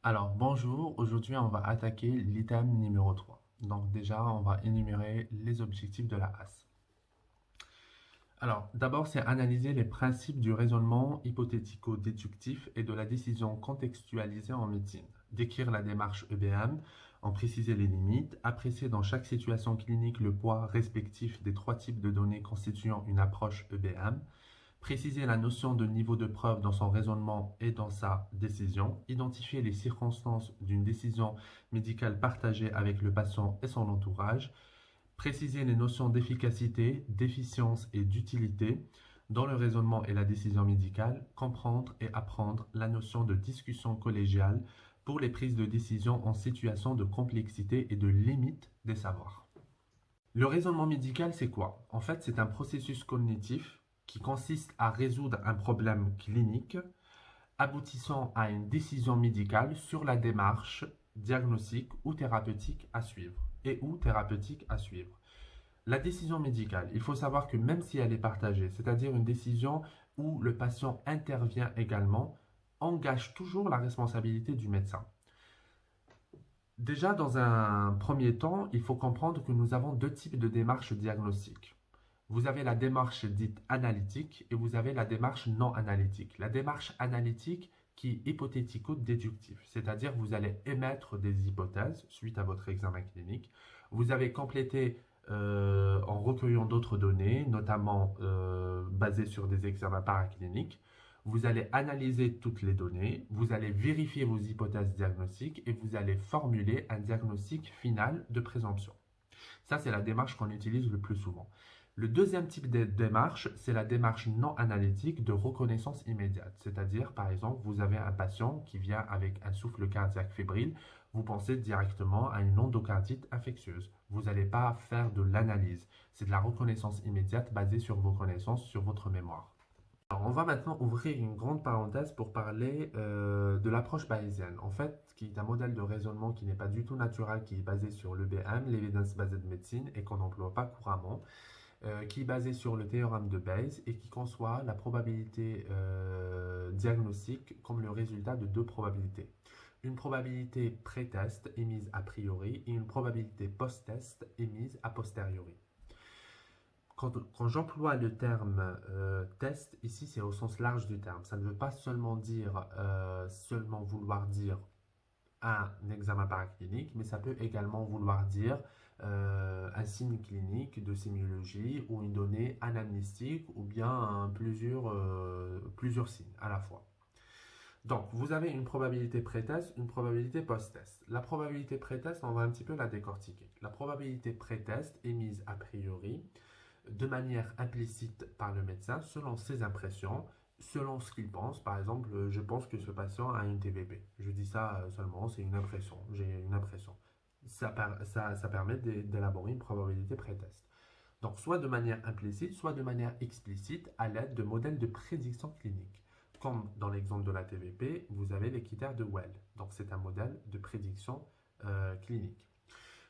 Alors, bonjour, aujourd'hui on va attaquer l'item numéro 3. Donc déjà, on va énumérer les objectifs de la AS. Alors, d'abord, c'est analyser les principes du raisonnement hypothético-déductif et de la décision contextualisée en médecine, décrire la démarche EBM, en préciser les limites, apprécier dans chaque situation clinique le poids respectif des trois types de données constituant une approche EBM, préciser la notion de niveau de preuve dans son raisonnement et dans sa décision, identifier les circonstances d'une décision médicale partagée avec le patient et son entourage, préciser les notions d'efficacité, d'efficience et d'utilité dans le raisonnement et la décision médicale, comprendre et apprendre la notion de discussion collégiale pour les prises de décision en situation de complexité et de limite des savoirs. Le raisonnement médical, c'est quoi? En fait, c'est un processus cognitif qui consiste à résoudre un problème clinique aboutissant à une décision médicale sur la démarche diagnostique ou thérapeutique à suivre La décision médicale, il faut savoir que même si elle est partagée, c'est-à-dire une décision où le patient intervient également, engage toujours la responsabilité du médecin. Déjà, dans un premier temps, il faut comprendre que nous avons deux types de démarches diagnostiques. Vous avez la démarche dite analytique et vous avez la démarche non analytique. La démarche analytique qui est hypothético-déductive, c'est-à-dire vous allez émettre des hypothèses suite à votre examen clinique. Vous avez complété en recueillant d'autres données, notamment basées sur des examens paracliniques. Vous allez analyser toutes les données, vous allez vérifier vos hypothèses diagnostiques et vous allez formuler un diagnostic final de présomption. Ça, c'est la démarche qu'on utilise le plus souvent. Le deuxième type de démarche, c'est la démarche non analytique de reconnaissance immédiate. C'est-à-dire, par exemple, vous avez un patient qui vient avec un souffle cardiaque fébrile, vous pensez directement à une endocardite infectieuse. Vous n'allez pas faire de l'analyse. C'est de la reconnaissance immédiate basée sur vos connaissances, sur votre mémoire. Alors, on va maintenant ouvrir une grande parenthèse pour parler de l'approche bayésienne. En fait, qui est un modèle de raisonnement qui n'est pas du tout naturel, qui est basé sur l'EBM, l'Evidence Based Medicine, et qu'on n'emploie pas couramment, qui est basé sur le théorème de Bayes et qui conçoit la probabilité diagnostique comme le résultat de deux probabilités. Une probabilité pré-test émise a priori et une probabilité post-test émise a posteriori. Quand j'emploie le terme test, ici c'est au sens large du terme. Ça ne veut pas seulement dire, seulement vouloir dire un examen paraclinique, mais ça peut également vouloir dire un signe clinique de sémiologie ou une donnée anamnestique ou bien plusieurs signes à la fois. Donc, vous avez une probabilité pré-test, une probabilité post-test. La probabilité pré-test, on va un petit peu la décortiquer. La probabilité pré-test est mise a priori de manière implicite par le médecin selon ses impressions, selon ce qu'il pense. Par exemple, je pense que ce patient a une TVP. Je dis ça seulement, c'est une impression. J'ai une impression. Ça permet d'élaborer une probabilité pré-test. Donc, soit de manière implicite, soit de manière explicite à l'aide de modèles de prédiction clinique. Comme dans l'exemple de la TVP, vous avez les critères de Well. Donc, c'est un modèle de prédiction clinique.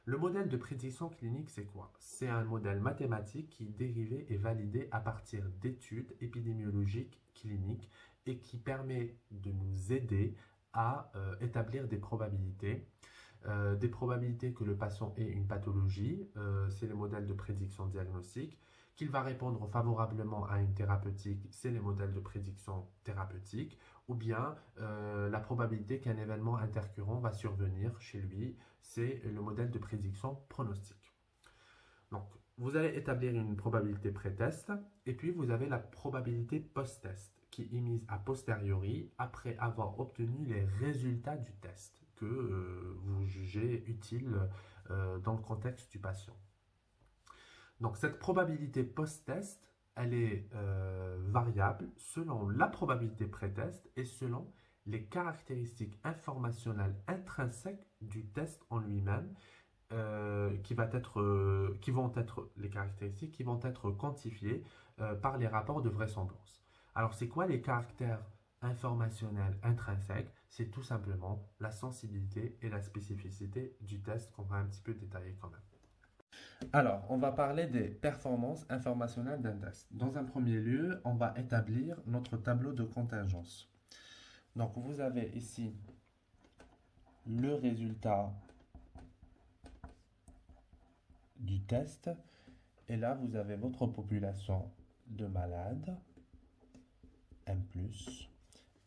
Le modèle de prédiction clinique, c'est quoi? C'est un modèle mathématique qui est dérivé et validé à partir d'études épidémiologiques cliniques et qui permet de nous aider à établir des probabilités que le patient ait une pathologie, c'est les modèles de prédiction diagnostique, qu'il va répondre favorablement à une thérapeutique, c'est les modèles de prédiction thérapeutique, ou bien la probabilité qu'un événement intercurrent va survenir chez lui, c'est le modèle de prédiction pronostique. Donc, vous allez établir une probabilité pré-test, et puis vous avez la probabilité post-test, qui est mise a posteriori après avoir obtenu les résultats du test que vous jugez utile dans le contexte du patient. Donc cette probabilité post-test, elle est variable selon la probabilité pré-test et selon les caractéristiques informationnelles intrinsèques du test en lui-même, qui vont être les caractéristiques qui vont être quantifiées par les rapports de vraisemblance. Alors c'est quoi les caractères informationnels intrinsèques? C'est tout simplement la sensibilité et la spécificité du test qu'on va un petit peu détailler quand même. Alors, on va parler des performances informationnelles d'un test. Dans un premier lieu, on va établir notre tableau de contingence. Donc, vous avez ici le résultat du test. Et là, vous avez votre population de malades, M+,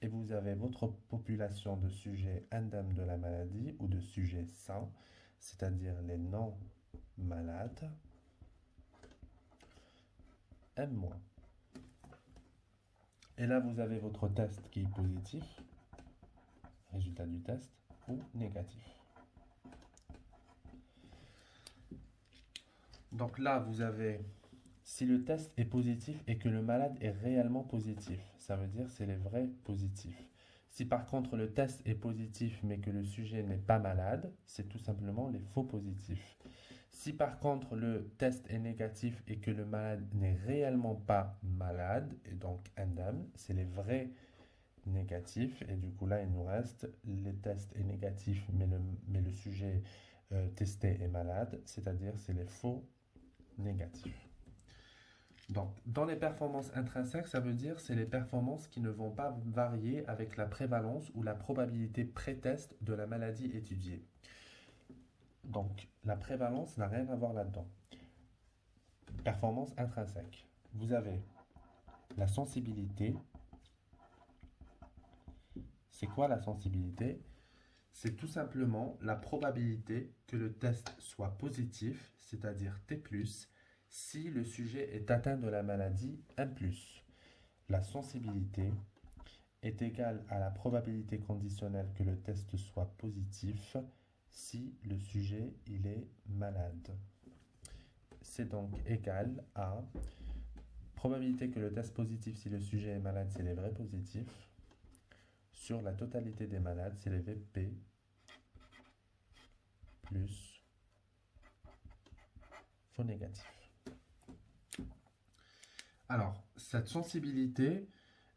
et vous avez votre population de sujets indemnes de la maladie ou de sujets sains, c'est-à-dire les non-malades, M-. Et là, vous avez votre test qui est positif, résultat du test, ou négatif. Donc là, vous avez, si le test est positif et que le malade est réellement positif, ça veut dire c'est les vrais positifs. Si par contre le test est positif mais que le sujet n'est pas malade, c'est tout simplement les faux positifs. Si par contre le test est négatif et que le malade n'est réellement pas malade, et donc indemne, c'est les vrais négatifs. Et du coup là, il nous reste le test est négatif mais le sujet testé est malade, c'est-à-dire c'est les faux négatifs. Donc, dans les performances intrinsèques, ça veut dire c'est les performances qui ne vont pas varier avec la prévalence ou la probabilité pré-test de la maladie étudiée. Donc, la prévalence n'a rien à voir là-dedans. Performance intrinsèque. Vous avez la sensibilité. C'est quoi la sensibilité? C'est tout simplement la probabilité que le test soit positif, c'est-à-dire T+, si le sujet est atteint de la maladie M+. La sensibilité est égale à la probabilité conditionnelle que le test soit positif si le sujet il est malade. C'est donc égal à probabilité que le test positif si le sujet est malade, c'est les vrais positifs, sur la totalité des malades, c'est les VP, plus faux négatifs. Alors, cette sensibilité,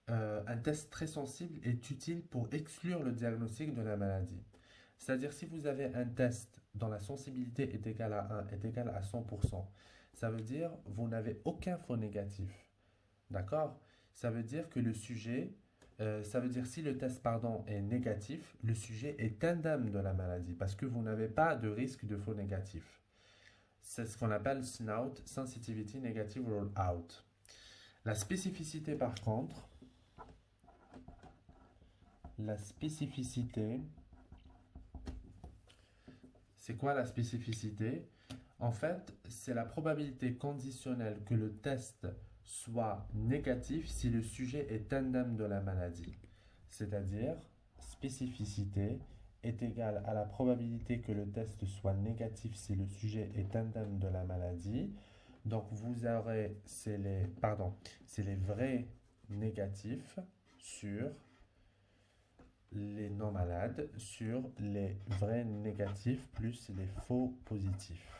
un test très sensible est utile pour exclure le diagnostic de la maladie. C'est-à-dire si vous avez un test dont la sensibilité est égale à 1, est égale à 100%, ça veut dire que vous n'avez aucun faux négatif. D'accord? Ça veut dire que le sujet, ça veut dire si le test pardon, est négatif, le sujet est indemne de la maladie parce que vous n'avez pas de risque de faux négatif. C'est ce qu'on appelle SNOUT, Sensitivity Negative Rule Out. La spécificité par contre, la spécificité, c'est quoi la spécificité? En fait, c'est la probabilité conditionnelle que le test soit négatif si le sujet est indemne de la maladie. C'est-à-dire, spécificité est égale à la probabilité que le test soit négatif si le sujet est indemne de la maladie. Donc, vous aurez, c'est les vrais négatifs sur les non malades, sur les vrais négatifs plus les faux positifs.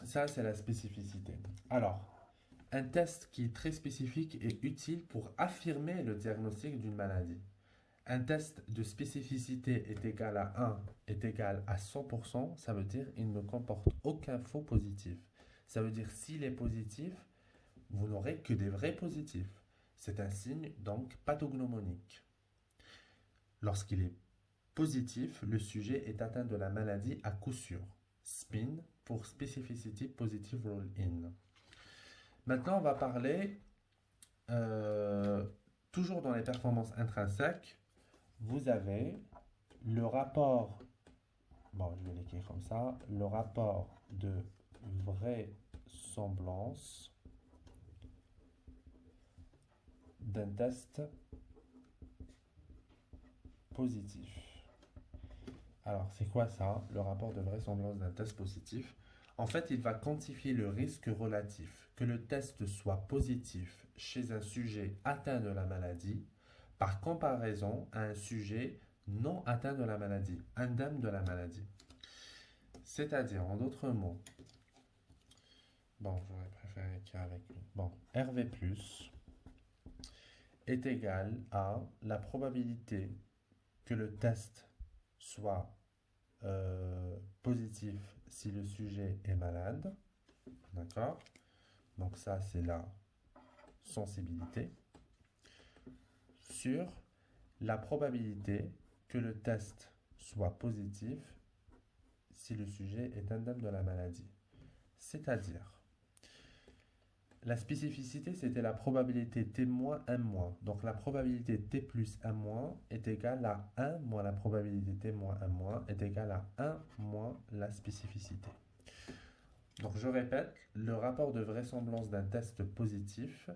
Ça, c'est la spécificité. Alors, un test qui est très spécifique est utile pour affirmer le diagnostic d'une maladie. Un test de spécificité est égal à 1 est égal à 100%, ça veut dire qu'il ne comporte aucun faux positif. Ça veut dire s'il est positif, vous n'aurez que des vrais positifs. C'est un signe donc pathognomonique. Lorsqu'il est positif, le sujet est atteint de la maladie à coup sûr. SPIN pour Specificity Positive Rule In. Maintenant, on va parler, toujours dans les performances intrinsèques, vous avez le rapport, bon, je vais l'écrire comme ça, le rapport de vraisemblance d'un test positif. Alors, c'est quoi ça, le rapport de vraisemblance d'un test positif? En fait, il va quantifier le risque relatif que le test soit positif chez un sujet atteint de la maladie par comparaison à un sujet non atteint de la maladie, indemne de la maladie. C'est-à-dire, en d'autres mots, bon, j'aurais préféré écrire avec lui. Bon, RV+, est égal à la probabilité que le test soit positif si le sujet est malade. D'accord? Donc ça, c'est la sensibilité sur la probabilité que le test soit positif si le sujet est indemne de la maladie. C'est-à-dire, la spécificité, c'était la probabilité T moins 1 moins. Donc la probabilité T plus 1 moins est égale à 1 moins la probabilité T moins 1 moins est égale à 1 moins la spécificité. Donc je répète, le rapport de vraisemblance d'un test positif,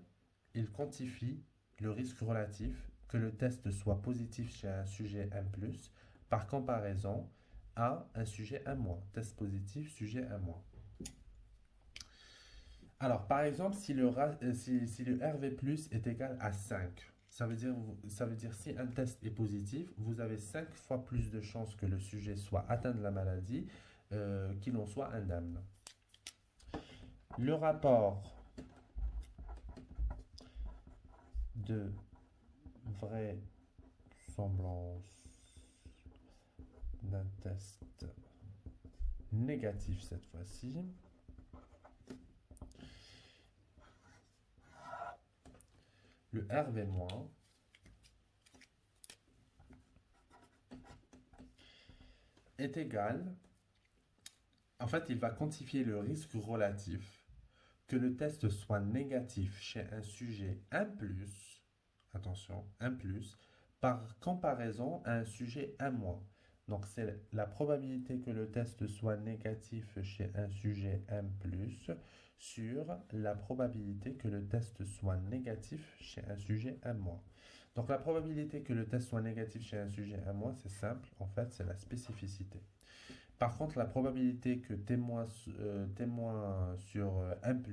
il quantifie le risque relatif que le test soit positif chez un sujet 1+, par comparaison à un sujet 1-. Test positif, sujet 1-. Alors, par exemple, si le RV+ est égal à 5, ça veut dire si un test est positif, vous avez 5 fois plus de chances que le sujet soit atteint de la maladie qu'il en soit indemne. Le rapport de vraisemblance d'un test négatif cette fois-ci le RV- est égal, en fait, il va quantifier le risque relatif que le test soit négatif chez un sujet 1+, attention, 1+, par comparaison à un sujet 1-. Donc, c'est la probabilité que le test soit négatif chez un sujet 1+, sur la probabilité que le test soit négatif chez un sujet 1-. Donc, la probabilité que le test soit négatif chez un sujet 1-, c'est simple, en fait, c'est la spécificité. Par contre, la probabilité que témoin sur 1+,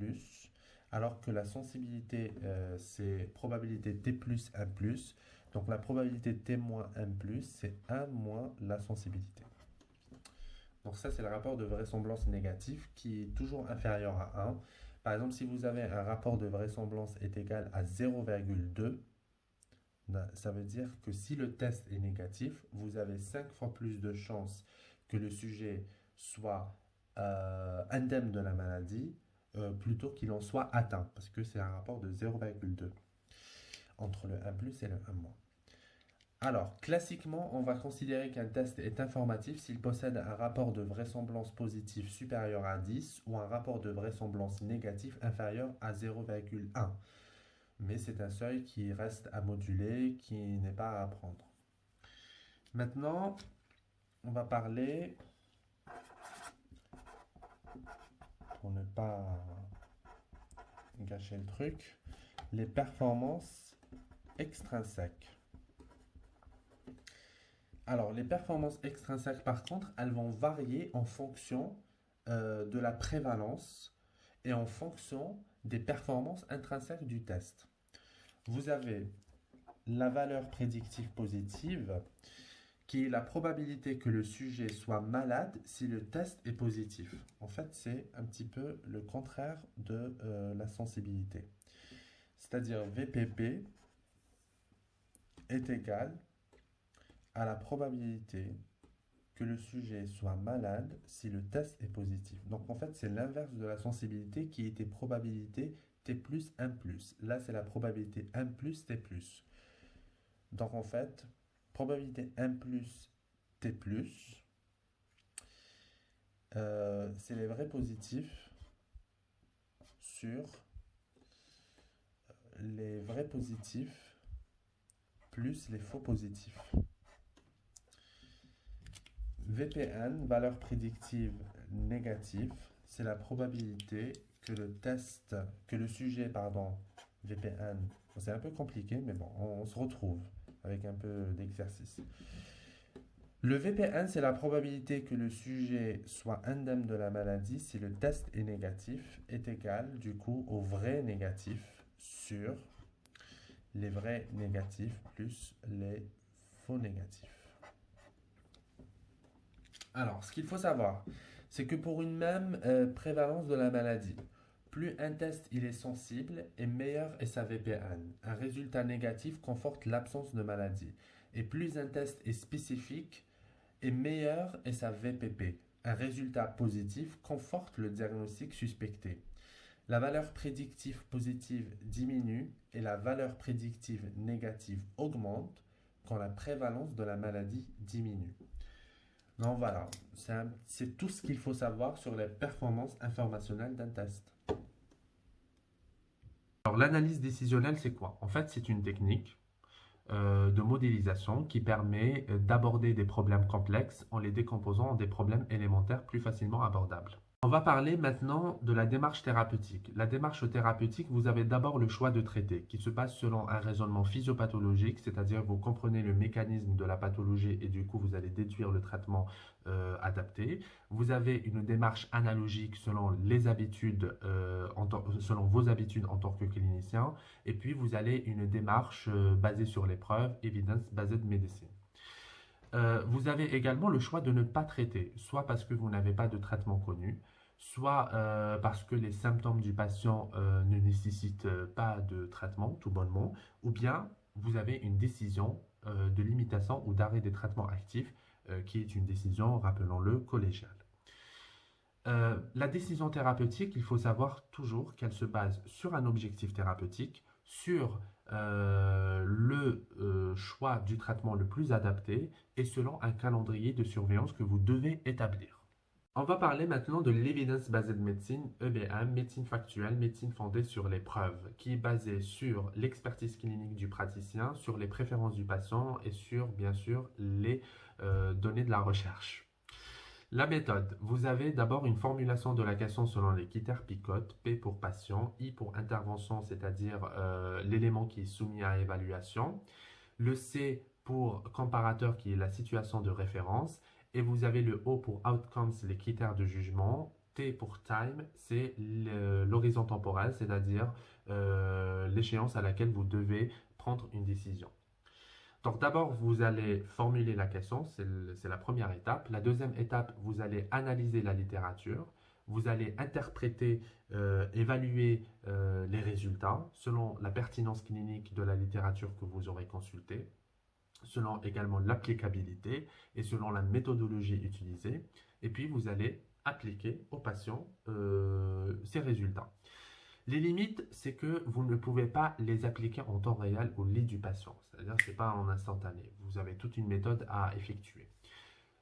alors que la sensibilité, c'est probabilité T plus 1+, donc la probabilité T moins 1+, c'est 1 moins la sensibilité. Donc ça, c'est le rapport de vraisemblance négatif qui est toujours inférieur à 1. Par exemple, si vous avez un rapport de vraisemblance est égal à 0,2, ça veut dire que si le test est négatif, vous avez 5 fois plus de chances que le sujet soit indemne de la maladie plutôt qu'il en soit atteint, parce que c'est un rapport de 0,2 entre le 1+ et le 1-. Alors, classiquement, on va considérer qu'un test est informatif s'il possède un rapport de vraisemblance positif supérieur à 10 ou un rapport de vraisemblance négatif inférieur à 0,1. Mais c'est un seuil qui reste à moduler, qui n'est pas à apprendre. Maintenant, on va parler, pour ne pas gâcher le truc, les performances extrinsèques. Alors, les performances extrinsèques, par contre, elles vont varier en fonction de la prévalence et en fonction des performances intrinsèques du test. Vous avez la valeur prédictive positive, qui est la probabilité que le sujet soit malade si le test est positif. En fait, c'est un petit peu le contraire de la sensibilité. C'est-à-dire VPP est égal à la probabilité que le sujet soit malade si le test est positif. Donc en fait, c'est l'inverse de la sensibilité qui était probabilité T plus 1+. Là, c'est la probabilité 1+, T+. Donc en fait, probabilité 1+, T+, c'est les vrais positifs sur les vrais positifs plus les faux positifs. VPN, valeur prédictive négative, c'est la probabilité que le sujet, VPN, c'est un peu compliqué, mais bon, on se retrouve avec un peu d'exercice. Le VPN, c'est la probabilité que le sujet soit indemne de la maladie si le test est négatif, est égal du coup au vrai négatif sur les vrais négatifs plus les faux négatifs. Alors, ce qu'il faut savoir, c'est que pour une même prévalence de la maladie, plus un test il est sensible et meilleur est sa VPN. Un résultat négatif conforte l'absence de maladie. Et plus un test est spécifique et meilleur est sa VPP. Un résultat positif conforte le diagnostic suspecté. La valeur prédictive positive diminue et la valeur prédictive négative augmente quand la prévalence de la maladie diminue. Donc voilà, c'est tout ce qu'il faut savoir sur les performances informationnelles d'un test. Alors l'analyse décisionnelle, c'est quoi? En fait, c'est une technique de modélisation qui permet d'aborder des problèmes complexes en les décomposant en des problèmes élémentaires plus facilement abordables. On va parler maintenant de la démarche thérapeutique. La démarche thérapeutique, vous avez d'abord le choix de traiter, qui se base selon un raisonnement physiopathologique, c'est-à-dire vous comprenez le mécanisme de la pathologie et du coup vous allez déduire le traitement adapté. Vous avez une démarche analogique selon les habitudes, selon vos habitudes en tant que clinicien, et puis vous avez une démarche basée sur les preuves, evidence-based medicine. Vous avez également le choix de ne pas traiter, soit parce que vous n'avez pas de traitement connu, soit parce que les symptômes du patient ne nécessitent pas de traitement, tout bonnement, ou bien vous avez une décision de limitation ou d'arrêt des traitements actifs, qui est une décision, rappelons-le, collégiale. La décision thérapeutique, il faut savoir toujours qu'elle se base sur un objectif thérapeutique, sur le choix du traitement le plus adapté et selon un calendrier de surveillance que vous devez établir. On va parler maintenant de l'Evidence-Based Medicine, EBM, médecine factuelle, médecine fondée sur les preuves, qui est basée sur l'expertise clinique du praticien, sur les préférences du patient et sur, bien sûr, les données de la recherche. La méthode, vous avez d'abord une formulation de la question selon les critères PICOT, P pour patient, I pour intervention, c'est-à-dire l'élément qui est soumis à évaluation, le C pour comparateur qui est la situation de référence, et vous avez le O pour outcomes, les critères de jugement, T pour time, c'est l'horizon temporel, c'est-à-dire l'échéance à laquelle vous devez prendre une décision. Donc d'abord, vous allez formuler la question, c'est la première étape. La deuxième étape, vous allez analyser la littérature. Vous allez interpréter, évaluer les résultats selon la pertinence clinique de la littérature que vous aurez consultée, selon également l'applicabilité et selon la méthodologie utilisée. Et puis, vous allez appliquer au patient ces résultats. Les limites, c'est que vous ne pouvez pas les appliquer en temps réel au lit du patient. C'est-à-dire que ce n'est pas en instantané. Vous avez toute une méthode à effectuer.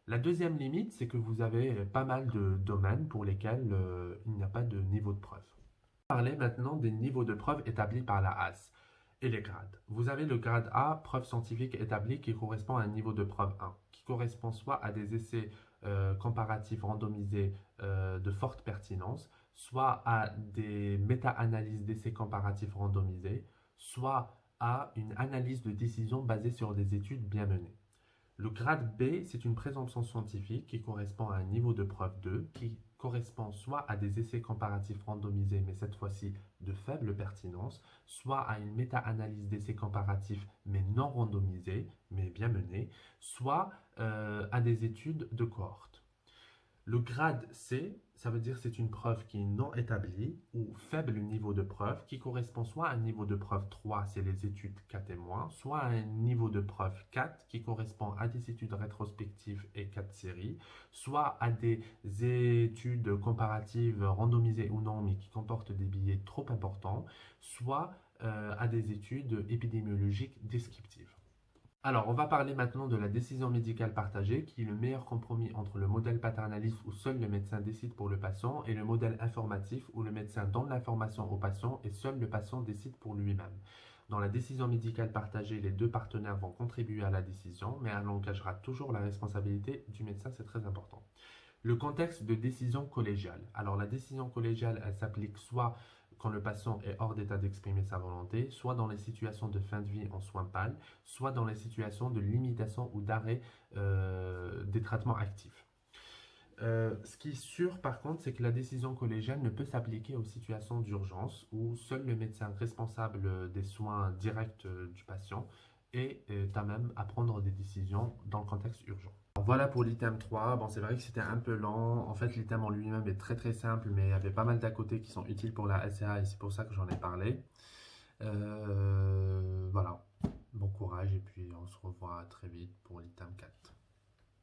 La deuxième limite, c'est que vous avez pas mal de domaines pour lesquels il n'y a pas de niveau de preuve. On va parler maintenant des niveaux de preuve établis par la HAS et les grades. Vous avez le grade A, preuve scientifique établie, qui correspond à un niveau de preuve 1, qui correspond soit à des essais comparatifs randomisés de forte pertinence, soit à des méta-analyses d'essais comparatifs randomisés, soit à une analyse de décision basée sur des études bien menées. Le grade B, c'est une présomption scientifique qui correspond à un niveau de preuve 2, qui correspond soit à des essais comparatifs randomisés, mais cette fois-ci de faible pertinence, soit à une méta-analyse d'essais comparatifs, mais non randomisés, mais bien menés, soit à des études de cohorte. Le grade C, ça veut dire que c'est une preuve qui est non établie ou faible niveau de preuve qui correspond soit à un niveau de preuve 3, c'est les études 4 et moins, soit à un niveau de preuve 4 qui correspond à des études rétrospectives et 4 séries, soit à des études comparatives randomisées ou non mais qui comportent des billets trop importants, soit à des études épidémiologiques descriptives. Alors, on va parler maintenant de la décision médicale partagée, qui est le meilleur compromis entre le modèle paternaliste où seul le médecin décide pour le patient et le modèle informatif où le médecin donne l'information au patient et seul le patient décide pour lui-même. Dans la décision médicale partagée, les deux partenaires vont contribuer à la décision, mais elle engagera toujours la responsabilité du médecin, c'est très important. Le contexte de décision collégiale. Alors, la décision collégiale, elle s'applique soit quand le patient est hors d'état d'exprimer sa volonté, soit dans les situations de fin de vie en soins pâles, soit dans les situations de limitation ou d'arrêt des traitements actifs. Ce qui est sûr par contre, c'est que la décision collégiale ne peut s'appliquer aux situations d'urgence où seul le médecin responsable des soins directs du patient est à même à prendre des décisions dans le contexte urgent. Voilà pour l'item 3. Bon, c'est vrai que c'était un peu lent. En fait, l'item en lui-même est très très simple, mais il y avait pas mal d'à côté qui sont utiles pour la SCA et c'est pour ça que j'en ai parlé. Voilà. Bon courage et puis on se revoit très vite pour l'item 4.